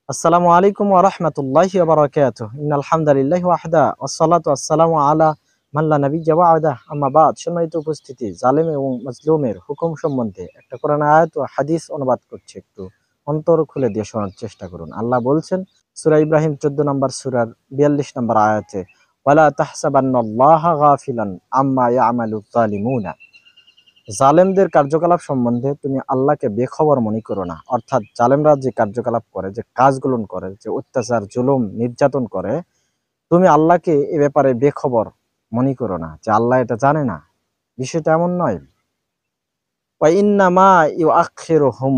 আসসালামু আলাইকুম ওয়া রাহমাতুল্লাহি ওয়া বারাকাতুহু। ইন্নাল হামদালিল্লাহি ওয়াহদা ওয়াসসালাতু ওয়াসসালামু আলা মান লা নাবিয়্যা বা'দা। আম্মা বা'দ। সম্মানিত উপস্থিতি, জালেম এবং মাজলুমের হুকুম সম্বন্ধে একটা কোরআন আয়াত ও হাদিস অনুবাদ করছে, একটু অন্তর খুলে দিয়ে শোনার চেষ্টা করুন। আল্লাহ বলছেন সূরা ইব্রাহিম 14 নম্বর সূরার 42 নম্বর আয়াতে, ওয়ালা তাহসাবান্নাল্লাহা গাফিলান আম্মা ইয়া'মালুয যালিমুনা। জালেমদের কার্যকলাপ সম্বন্ধে তুমি আল্লাহকে বেখবর মনে করো না। অর্থাৎ জালেমরা যে কার্যকলাপ করে, যে কাজগুলো করে, যে অত্যাচার জুলুম নির্যাতন করে, তুমি আল্লাহকে এ ব্যাপারে বেখবর মনে করো না যে আল্লাহ এটা জানে না। বিষয়টা এমন নয়। ওয়া ইন্নামা ইউআখিরুহুম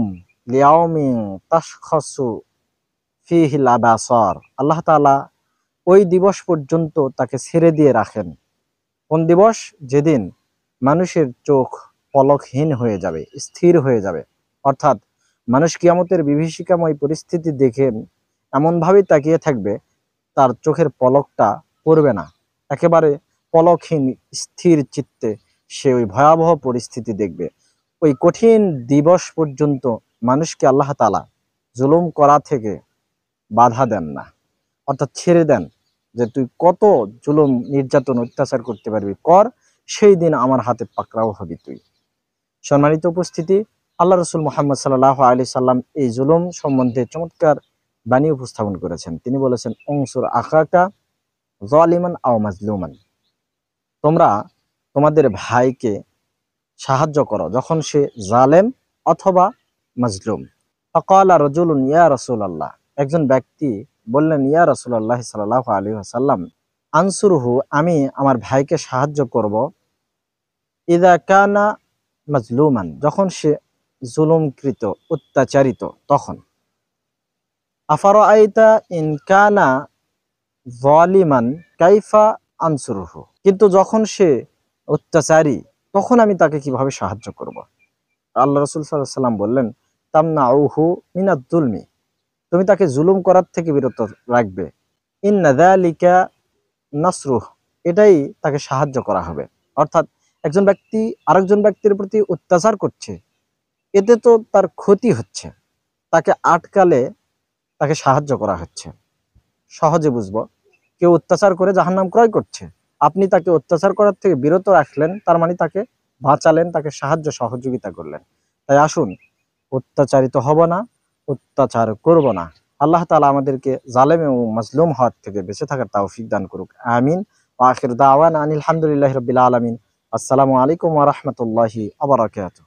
লিয়াউমিন তাশখাসু ফীহিল আবাসার। আল্লাহ তাআলা ওই দিবস পর্যন্ত তাকে ছেড়ে দিয়ে রাখেন। কোন দিবস? যেদিন মানুষের চোখ পলকহীন হয়ে যাবে, স্থির হয়ে যাবে। অর্থাৎ মানুষ কিয়ামতের বিভীষিকাময় পরিস্থিতি দেখে এমনভাবে তাকিয়ে থাকবে, তার চোখের পলকটা পড়বে না। একেবারে পলকহীন স্থির চিত্তে সে ওই ভয়াবহ পরিস্থিতি দেখবে। ওই কঠিন দিবস পর্যন্ত মানুষকে আল্লাহ তাআলা জুলুম করা থেকে বাধা দেন না, অর্থাৎ ছেড়ে দেন যে তুই কত জুলুম নির্যাতন অত্যাচার করতে পারবি কর, সেই দিন আমার হাতে পাকড়াও হবি তুই। সম্মানিত উপস্থিতি, আল্লাহ রসুল মুহাম্মদ সাল্লাল্লাহু আলাইহি সাল্লাম এই জুলুম সম্বন্ধে চমৎকার বাণী উপস্থাপন করেছেন। তিনি বলেছেন, অংসুর আখাকা যালিমান আও মাজলুমান। তোমরা তোমাদের ভাইকে সাহায্য করো যখন সে জালেম অথবা মাজলুম। ফাকালা রাজুলুন ইয়া রাসূলুল্লাহ। একজন ব্যক্তি বললেন, ইয়া রাসূলুল্লাহ সাল্লাল্লাহু আলাইহি ওয়াসাল্লাম, আনসুরহু, আমি আমার ভাইকে সাহায্য করব, ইযা কানা মাজলুমান, যখন সে জুলুমকৃত, অত্যাচারিত, তখন। আফারাআইতা ইন কানা যালিমান কাইফা আনসুরহু, কিন্তু যখন সে অত্যাচারী, তখন আমি তাকে কিভাবে সাহায্য করব? আল্লাহ রাসূল সাল্লাল্লাহু আলাইহি ওয়াসাল্লাম বললেন, তামনাউহু মিনাজ জুলমি, তুমি তাকে জুলুম করার থেকে বিরত রাখবে। ইন্না যালিকা নাসরুহ, এটাই তাকে সাহায্য করা হবে। অর্থাৎ একজন ব্যক্তি আরেকজন ব্যক্তির প্রতি অত্যাচার করছে, এতে তো তার ক্ষতি হচ্ছে, তাকে আটকালে তাকে সাহায্য করা হচ্ছে। সহজে বুঝবো, কেউ অত্যাচার করে জাহান্নাম ক্রয় করছে, আপনি তাকে অত্যাচার করার থেকে বিরত রাখলেন, তার মানে তাকে বাঁচালেন, তাকে সাহায্য সহযোগিতা করলেন। তাই আসুন, অত্যাচারিত হব না, অত্যাচার করব না। আল্লাহ তাআলা আমাদেরকে জালেম এবং মাজলুম হওয়ার থেকে বেঁচে থাকার তৌফিক দান করুক। আমিন। ওয়া আখিরু দাওয়ানা আনিল হামদুলিল্লাহি রাব্বিল আলামিন। আসসালামু আলাইকুম ওয়া রাহমাতুল্লাহি ওয়া বারাকাতুহু।